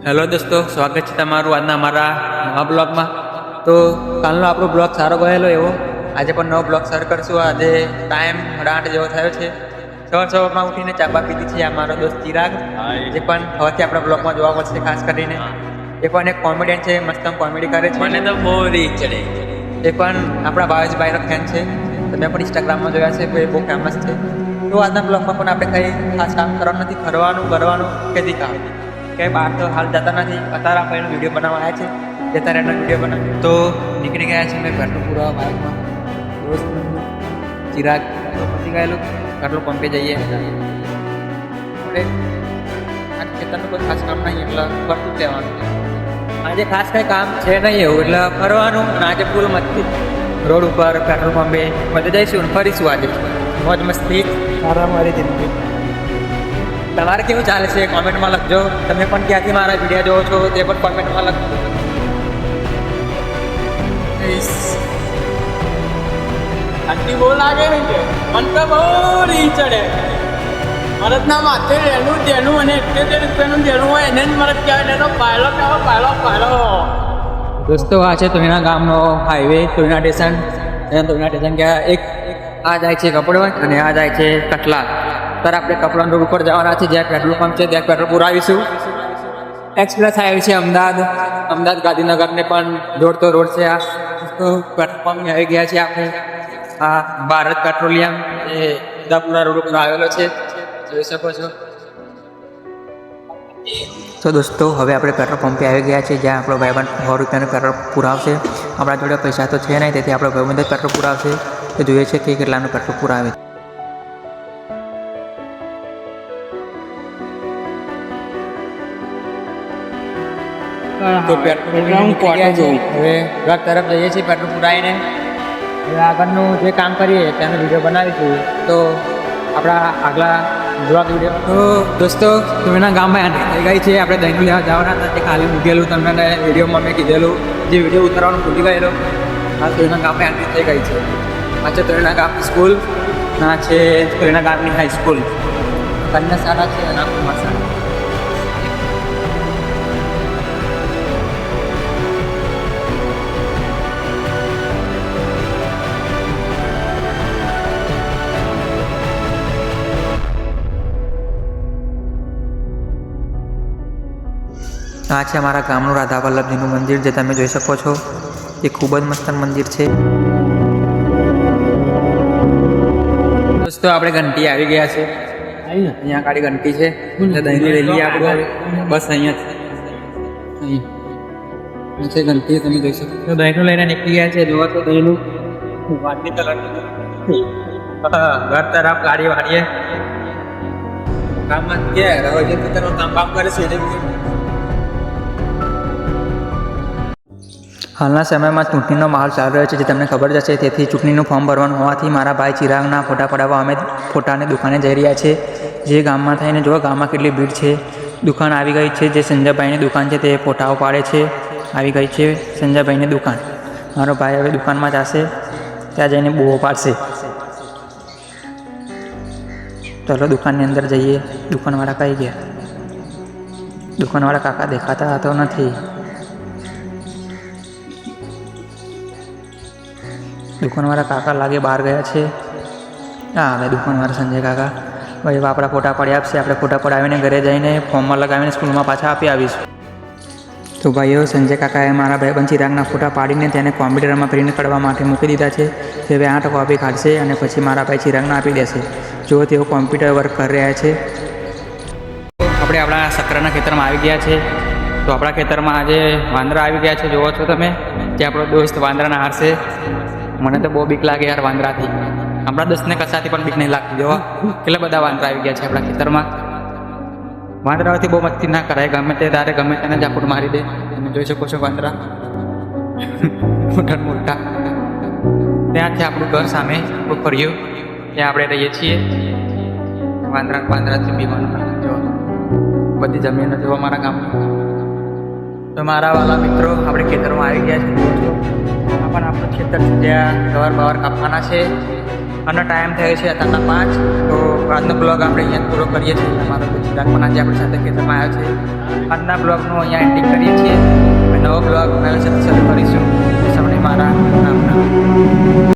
Hello દોસ્તો, સ્વાગત છે તમારું આજના અમારા નવા બ્લોગમાં. તો કાલનો આપણો બ્લોગ સારો ગયેલો એવો આજે પણ નવો બ્લોગ શેર કરશું. આજે ટાઈમ 8:30 જેવો થયો છે. સવારમાં ઉઠીને ચાબા પીધી છે અમારો દોસ્ત ચિરાગ, જે પણ હવેથી આપણા બ્લોગમાં જોવા મળશે. ખાસ કરીને એ પણ એક કોમેડિયન છે, મસ્ત કોમેડી કરે છે. મને તો બહુ રીત ચડે. એ પણ આપણા ભાવેશભાઈનો ફેન છે. તમે પણ ઇન્સ્ટાગ્રામમાં જોયા છે, એ બહુ ફેમસ છે. તો આજના બ્લોગમાં પણ આપણે કંઈ ખાસ કામ કરવાનું નથી, ફરવાનું કરવાનું ખેતી કામ. કંઈ બહાર તો હાલ જતા નથી. અત્યારે આપણે એનો વિડીયો બનાવવા આવ્યા છે, જતા એનો વિડીયો બનાવ્યો તો નીકળી ગયા છે. મેં પેટ્રોલ પૂરવા બાઇકમાં દોસ્ત ચિરાગ પતી ગયેલું. પેટ્રોલ પંપે જઈએ આપણે. આ ખેતરનું કોઈ ખાસ કામ નહીં, એટલે ફરતું જ રહેવાનું. આજે ખાસ કંઈ કામ છે નહીં એવું, એટલે ફરવાનું. અને આજે ફૂલ મસ્તી રોડ ઉપર પેટ્રોલ પંપે બધે જઈશું અને ફરીશું. આજે મોજ મસ્તી સારા મારી જિંદગી. તમારે કેવું ચાલે છે કોમેન્ટમાં લખજો. તમે પણ ક્યાંથી મારા વિડીયો જોવો છો તે પણ કોમેન્ટમાં લખજો. ઠંડી બહુ લાગે ને કે મને તો બહુ રીત ચડે. મરદના માથે દેનું અને 71 રૂપિયાનું દેનું હોય એને જ મરદ કહેવાય. એનો પાયલો કહેવાય, પાયલો. દોસ્તો, આ છે તોયના ગામનો હાઈવે, તોયના સ્ટેશન. તોયના સ્ટેશન ક્યાં એક આ જાય છે કપડવંજ અને આ જાય છે કટલા. ત્યારે આપણે કપડાં રોડ ઉપર જવાના છે, જ્યાં પેટ્રોલ પંપ છે ત્યાં પેટ્રોલ પુરાવીશું. એક્સપ્રેસ હાઈવે છે અમદાવાદ ગાંધીનગરને પણ જોડતો રોડ છે. આ તો પેટ્રોલ પંપ આવી ગયા છે આપણે. આ ભારત પેટ્રોલિયમ એ દાપુરા રોડ ઉપર આવેલો છે, જોઈ શકો છો. તો દોસ્તો, હવે આપણે પેટ્રોલ પંપે આવી ગયા છે, જ્યાં આપણો ભાઈબંધ 100 રૂપિયાનું પેટ્રોલ પુરાવશે. આપણા જોડે પૈસા તો છે નહીં, તેથી આપણો ભાઈબંધ જ પેટ્રોલ પુરાવશે. તો જોઈએ છે કે કેટલાનું પેટ્રોલ પુરાવે. તો પેટ્રોલ હવે ઘર તરફ જઈએ છીએ પેટ્રોલ પુરાવીને. હવે આગળનું જે કામ કરીએ તેનો વિડીયો બનાવીશું. તો આપણા આગલા બ્લોગ વિડીયો. તો દોસ્તો, તમેના ગામમાં એન્ટ્રી થઈ ગઈ છે. આપણે દહીં લેવા જવાના હતા, તે ખાલી મૂકેલું તમને વિડીયોમાં મેં કીધેલું. જે વિડીયો ઉતારવાનું ભૂલી ગયેલો. હાલ તોયના ગામમાં એન્ટ્રી થઈ ગઈ છે. આ છે તોયના ગામની સ્કૂલ, ના છે તોયના ગામની હાઈસ્કૂલ. કન્યા શાળા છે અને કુમાર શાળા. આ છે અમારા ગામનું રાધા વલ્લભજીનું મંદિર, જે તમે જોઈ શકો છો. એ ખૂબ જ મસ્ત મંદિર છે. દોસ્તો, આપણે ઘંટી આવી ગયા છે. અહીંયા કાળી ઘંટી છે. દહીં લઈ લઈએ આપણે. બસ અહીંયા છે ઘંટી, તમે જોઈ શકો છો. દહીંનું લઈને નીકળી ગયા છે. જોવા તો દહીંનું વાટની કલર ઘર તરફ ગાડી વાળીએ. કામમાં ક્યાં રહોજે કામ કરે છે. હાલના સમયમાં ચૂંટણીનો માહોલ ચાલી રહ્યો છે, જે તમને ખબર જ હશે. તેથી ચૂંટણીનું ફોર્મ ભરવાનું હોવાથી મારા ભાઈ ચિરાગના ફોટા પડાવવા અમે ફોટાને દુકાને જઈ રહ્યા છે. જે ગામમાં થઈને જો ગામમાં કેટલી ભીડ છે. દુકાન આવી ગઈ છે, જે સંજયભાઈની દુકાન છે, તે ફોટાઓ પાડે છે. આવી ગઈ છે સંજયભાઈની દુકાન. મારો ભાઈ હવે દુકાનમાં જશે, ત્યાં જઈને બૂવો પાડશે. ચલો દુકાનની અંદર જઈએ. દુકાનવાળા કઈ ગયા? દુકાનવાળા કાકા દેખાતા તો નથી. દુકાનવાળા કાકા લાગે બહાર ગયા છે. હા, હવે દુકાનવાળા સંજય કાકા ભાઈ આપણા ફોટા પાડી આપશે. આપણે ફોટા પડાવીને ઘરે જઈને ફોર્મમાં લગાવીને સ્કૂલમાં પાછા આપી આવીશું. તો ભાઈઓ, સંજય કાકાએ મારા ભાઈબંધ ચિરાગના ફોટા પાડીને તેને કોમ્પ્યુટરમાં પ્રિન્ટ કરવા માટે મૂકી દીધા છે. તે હવે 8 કોપી કાઢશે અને પછી મારા ભાઈ ચિરાગને આપી દેશે. જો તેઓ કોમ્પ્યુટર વર્ક કરી રહ્યા છે. આપણે આપણા સકરાના ખેતરમાં આવી ગયા છે. તો આપણા ખેતરમાં આજે વાંદરા આવી ગયા છે, જોવો છો તમે. જે આપણો દોસ્ત વાંદરાના હારશે. મને તો બહુ બીક લાગે યાર વાંદરાથી. આપણા દોસ્તને કશાથી પણ બીક નહીં લાગતી. જોવા કેટલા બધા વાંદરા આવી ગયા છે આપણા ખેતરમાં. વાંદરાઓથી બહુ મસ્તી ના કરાય. ગમે તે તારે ગમે તેને ઝાપટ મારી દે. તમે જોઈ શકો છો વાંદરા મોટા. ત્યાં છે આપણું ઘર સામે, આપણું ફર્યું, ત્યાં આપણે રહીએ છીએ. વાંદરાથી બીવાનું જો બધી જમીન જોવા મારા ગામની. તો મારા વાલા મિત્રો, આપણે ખેતરમાં આવી ગયા છે. આ પણ આપણું ખેતર છે જ્યાં સવાર બવાર કાપવાના છે અને ટાઈમ થયો છે અત્યારના 5. તો આજનો બ્લોગ આપણે અહીંયા પૂરો કરીએ છીએ. અમારો ચિરાગ પણ આજે આપણી સાથે ખેતરમાં આવ્યો છે. આજના બ્લોગનું અહીંયા એન્ડિંગ કરીએ છીએ. નવો બ્લોગ